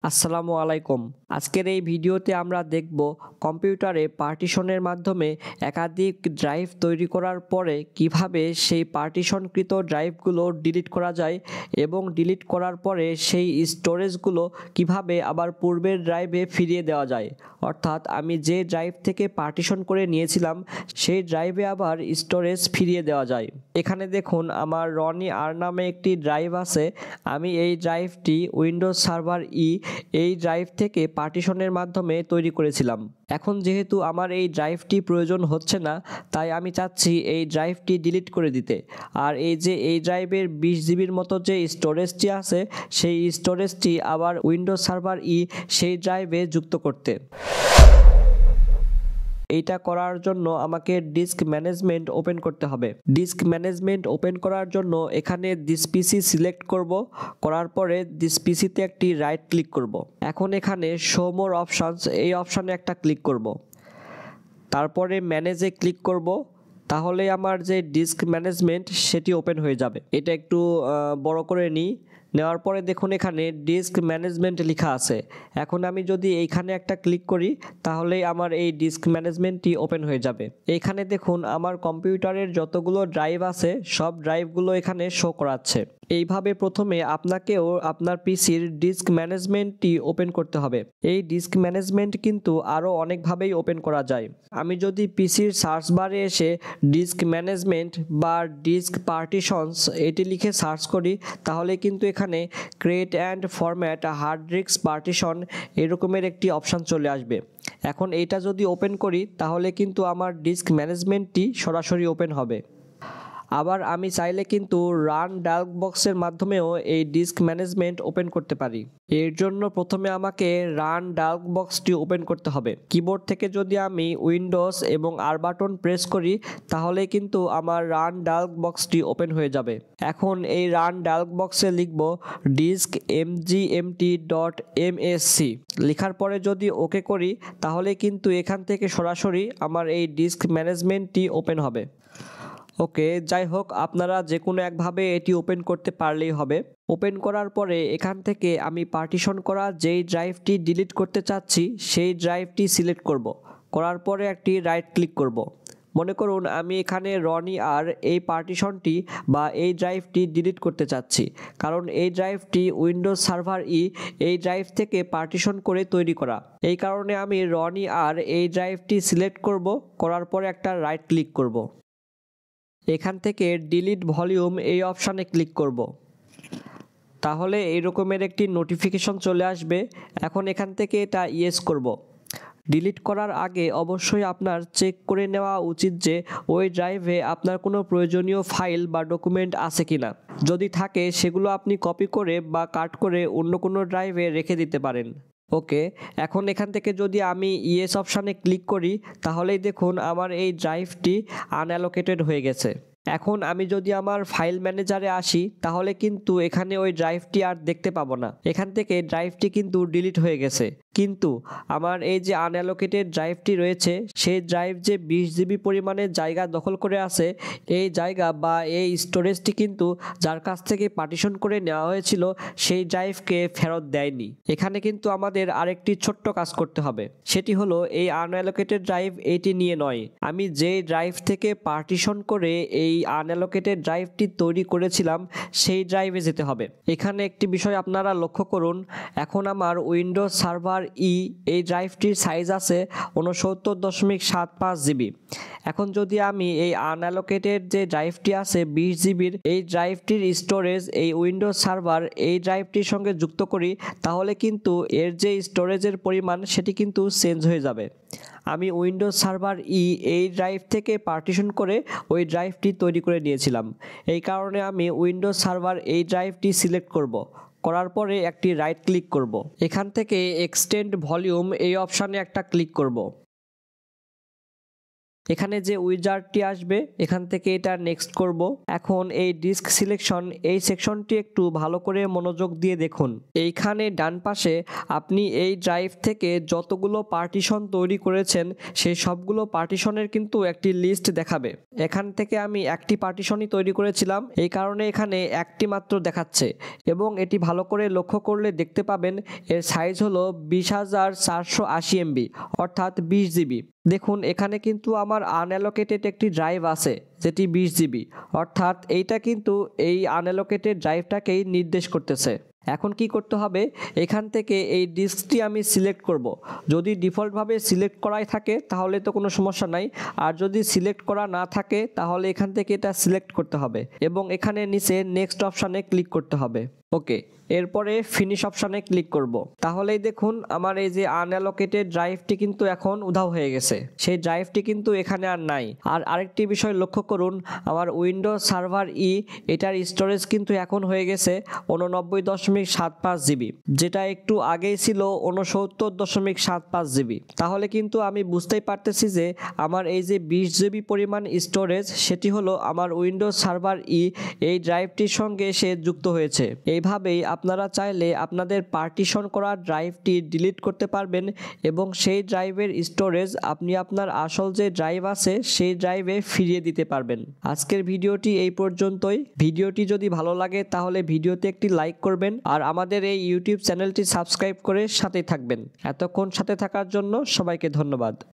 আসসালামু আলাইকুম। আজকের এই ভিডিওতে আমরা দেখব কম্পিউটারে পার্টিশনের মাধ্যমে একাধিক ড্রাইভ তৈরি করার পরে কিভাবে সেই পার্টিশনকৃত ড্রাইভগুলো ডিলিট করা যায় এবং ডিলিট করার পরে সেই স্টোরেজগুলো কিভাবে আবার পূর্বের ড্রাইভে ফিরিয়ে দেওয়া যায়। অর্থাৎ আমি যে ড্রাইভ থেকে পার্টিশন করে নিয়েছিলাম সেই ড্রাইভে আবার স্টোরেজ ফিরিয়ে দেওয়া যায়। এখানে দেখুন আমার রনি আর নামে একটি ড্রাইভ আছে। আমি এই ড্রাইভটি উইন্ডোজ সার্ভার এই ড্রাইভ থেকে পার্টিশনের মাধ্যমে তৈরি করেছিলাম। এখন যেহেতু আমার এই ড্রাইভটি প্রয়োজন হচ্ছে না, তাই আমি চাচ্ছি এই ড্রাইভটি ডিলিট করে দিতে। আর এই ড্রাইভের 20 জিবির মতো যে স্টোরেজটি আছে সেই স্টোরেজটি আবার উইন্ডোজ সার্ভার সেই ড্রাইভে যুক্ত করতে। এইটা করার জন্য আমাকে ডিস্ক ম্যানেজমেন্ট ওপেন করতে হবে। ডিস্ক ম্যানেজমেন্ট ওপেন করার জন্য এখানে দিস পিসি সিলেক্ট করব। করার পরে দিস পিসিতে একটি রাইট ক্লিক করব। এখন এখানে শো মোর অপশনস এই অপশানে একটা ক্লিক করব। তারপরে ম্যানেজে ক্লিক করব। তাহলে আমার যে ডিস্ক ম্যানেজমেন্ট সেটি ওপেন হয়ে যাবে। এটা একটু বড় করে নিই। নেওয়ার পরে দেখুন এখানে ডিস্ক ম্যানেজমেন্ট লেখা আছে। এখন আমি যদি এইখানে একটা ক্লিক করি তাহলে আমার এই ডিস্ক ম্যানেজমেন্টটি ওপেন হয়ে যাবে। এইখানে দেখুন আমার কম্পিউটারের যতগুলো ড্রাইভ আছে সব ড্রাইভগুলো এখানে শো করাচ্ছে। এইভাবে প্রথমে আপনাকেও আপনার পিসির ডিস্ক ম্যানেজমেন্টটি ওপেন করতে হবে। এই ডিস্ক ম্যানেজমেন্ট কিন্তু আরও অনেকভাবেই ওপেন করা যায়। আমি যদি পিসির সার্চ বারে এসে ডিস্ক ম্যানেজমেন্ট বা ডিস্ক পার্টিশনস এটি লিখে সার্চ করি তাহলে কিন্তু এখানে create and format hard disk partition এরকমের একটি অপশান চলে আসবে। এখন এইটা যদি ওপেন করি তাহলে কিন্তু আমার ডিস্ক ম্যানেজমেন্টটি সরাসরি ওপেন হবে। আবার আমি চাইলে কিন্তু রান ডায়ালগ বক্সের মাধ্যমেও এই ডিস্ক ম্যানেজমেন্ট ওপেন করতে পারি। এর জন্য প্রথমে আমাকে রান ডায়ালগ বক্সটি ওপেন করতে হবে। কিবোর্ড থেকে যদি আমি উইন্ডোজ এবং আর বাটন প্রেস করি তাহলে কিন্তু আমার রান ডায়ালগ বক্সটি ওপেন হয়ে যাবে। এখন এই রান ডায়ালগ বক্সে লিখব ডিস্ক mgmt.msc। লেখার পরে যদি ওকে করি তাহলে কিন্তু এখান থেকে সরাসরি আমার এই ডিস্ক ম্যানেজমেন্টটি ওপেন হবে। ওকে, যাই হোক আপনারা যে কোনো একভাবে এটি ওপেন করতে পারলেই হবে। ওপেন করার পরে এখান থেকে আমি পার্টিশন করা যেই ড্রাইভটি ডিলিট করতে চাচ্ছি সেই ড্রাইভটি সিলেক্ট করব। করার পরে একটি রাইট ক্লিক করব। মনে করুন আমি এখানে রনি আর এই পার্টিশনটি বা এই ড্রাইভটি ডিলিট করতে চাচ্ছি, কারণ এই ড্রাইভটি উইন্ডোজ সার্ভার এই ড্রাইভ থেকে পার্টিশন করে তৈরি করা। এই কারণে আমি রনি আর এই ড্রাইভটি সিলেক্ট করব। করার পরে একটা রাইট ক্লিক করব। এখান থেকে ডিলিট ভলিউম এই অপশানে ক্লিক করব। তাহলে এরকমের একটি নোটিফিকেশন চলে আসবে। এখন এখান থেকে এটা ইয়েস করব। ডিলিট করার আগে অবশ্যই আপনার চেক করে নেওয়া উচিত যে ওই ড্রাইভে আপনার কোনো প্রয়োজনীয় ফাইল বা ডকুমেন্ট আছে কিনা। যদি থাকে সেগুলো আপনি কপি করে বা কাট করে অন্য কোনো ড্রাইভে রেখে দিতে পারেন। ওকে, এখন এখান থেকে যদি আমি ইয়েস অপশানে ক্লিক করি তাহলেই দেখুন আমার এই ড্রাইভটি আনঅ্যালোকেটেড হয়ে গেছে। এখন আমি যদি আমার ফাইল ম্যানেজারে আসি তাহলে কিন্তু এখানে ওই ড্রাইভটি আর দেখতে পাবো না। এখান থেকে ড্রাইভটি কিন্তু ডিলিট হয়ে গেছে। কিন্তু আমার এই যে আনঅ্যালোকেটেড ড্রাইভটি রয়েছে সেই ড্রাইভ যে 20 জিবি পরিমাণে জায়গা দখল করে আছে, এই জায়গা বা এই স্টোরেজটি কিন্তু যার কাছ থেকে পার্টিশন করে নেওয়া হয়েছিল সেই ড্রাইভকে ফেরত দেয়নি। এখানে কিন্তু আমাদের আরেকটি ছোট্ট কাজ করতে হবে। সেটি হলো এই আনঅ্যালোকেটেড ড্রাইভ এইটি নিয়ে নয়, আমি যে ড্রাইভ থেকে পার্টিশন করে এই আনঅ্যালোকেটেড ড্রাইভটি তৈরি করেছিলাম সেই ড্রাইভে যেতে হবে। এখানে একটি বিষয় আপনারা লক্ষ্য করুন, এখন আমার উইন্ডোজ সার্ভার এই ড্রাইভটির সাইজ আছে 69.75 জিবি। এখন যদি আমি এই আনঅ্যালোকেটেড যে ড্রাইভটি আছে 20 জিবির এই ড্রাইভটির স্টোরেজ এই উইন্ডোজ সার্ভার এই ড্রাইভটির সঙ্গে যুক্ত করি তাহলে কিন্তু এর যে স্টোরেজের পরিমাণ সেটি কিন্তু চেঞ্জ হয়ে যাবে। আমি উইন্ডোজ সার্ভার এই ড্রাইভ থেকে পার্টিশন করে ওই ড্রাইভটি তৈরি করে নিয়েছিলাম। এই কারণে আমি উইন্ডোজ সার্ভার এই ড্রাইভটি সিলেক্ট করব। করার পরে একটি রাইট ক্লিক করব। এখান থেকে এক্সটেন্ড ভলিউম এই অপশানে একটা ক্লিক করব। এখানে যে উইজার্ডটি আসবে এখান থেকে এটা নেক্সট করব। এখন এই ডিস্ক সিলেকশন এই সেকশনটি একটু ভালো করে মনোযোগ দিয়ে দেখুন। এইখানে ডান পাশে আপনি এই ড্রাইভ থেকে যতগুলো পার্টিশন তৈরি করেছেন সেই সবগুলো পার্টিশনের কিন্তু একটি লিস্ট দেখাবে। এখান থেকে আমি একটি পার্টিশনই তৈরি করেছিলাম, এই কারণে এখানে একটি মাত্র দেখাচ্ছে এবং এটি ভালো করে লক্ষ্য করলে দেখতে পাবেন এর সাইজ হলো 20,480 MB অর্থাৎ 20 GB। দেখুন এখানে কিন্তু আমার আনঅ্যালোকেটেড একটি ড্রাইভ আছে যেটি 20 GB, অর্থাৎ এইটা কিন্তু এই আনঅ্যালোকেটেড ড্রাইভটাকেই নির্দেশ করতেছে। এখন কি করতে হবে, এখান থেকে এই ডিস্কটি আমি সিলেক্ট করব। যদি ডিফল্টভাবে সিলেক্ট করাই থাকে তাহলে তো কোনো সমস্যা নাই, আর যদি সিলেক্ট করা না থাকে তাহলে এখান থেকে এটা সিলেক্ট করতে হবে এবং এখানে নিচে নেক্সট অপশানে ক্লিক করতে হবে। ওকে, এরপরে ফিনিশ অপশানে ক্লিক করব। তাহলেই দেখুন আমার এই যে আনঅ্যালোকেটেড ড্রাইভটি কিন্তু এখন উধাও হয়ে গেছে, সেই ড্রাইভটি কিন্তু এখানে আর নাই। আর আরেকটি বিষয় লক্ষ্য করুন, আমার উইন্ডোজ সার্ভার এটার স্টোরেজ কিন্তু এখন হয়ে গেছে 89.75 GB, যেটা একটু আগেই ছিল 69.75 GB। তাহলে কিন্তু আমি বুঝতেই পারতেছি যে আমার এই যে 20 GB পরিমাণ স্টোরেজ সেটি হলো আমার উইন্ডোজ সার্ভার এই ড্রাইভটির সঙ্গে সে যুক্ত হয়েছে। এইভাবেই আপনারা চাইলে আপনাদের পার্টিশন করা ড্রাইভটি ডিলিট করতে পারবেন এবং সেই ড্রাইভের স্টোরেজ আপনি আপনার আসল যে ড্রাইভ আছে সেই ড্রাইভে ফিরিয়ে দিতে পারবেন। আজকের ভিডিওটি এই পর্যন্তই। ভিডিওটি যদি ভালো লাগে তাহলে ভিডিওতে একটি লাইক করবেন আর আমাদের এই ইউটিউব চ্যানেলটি সাবস্ক্রাইব করে সাথে থাকবেন। এতক্ষণ সাথে থাকার জন্য সবাইকে ধন্যবাদ।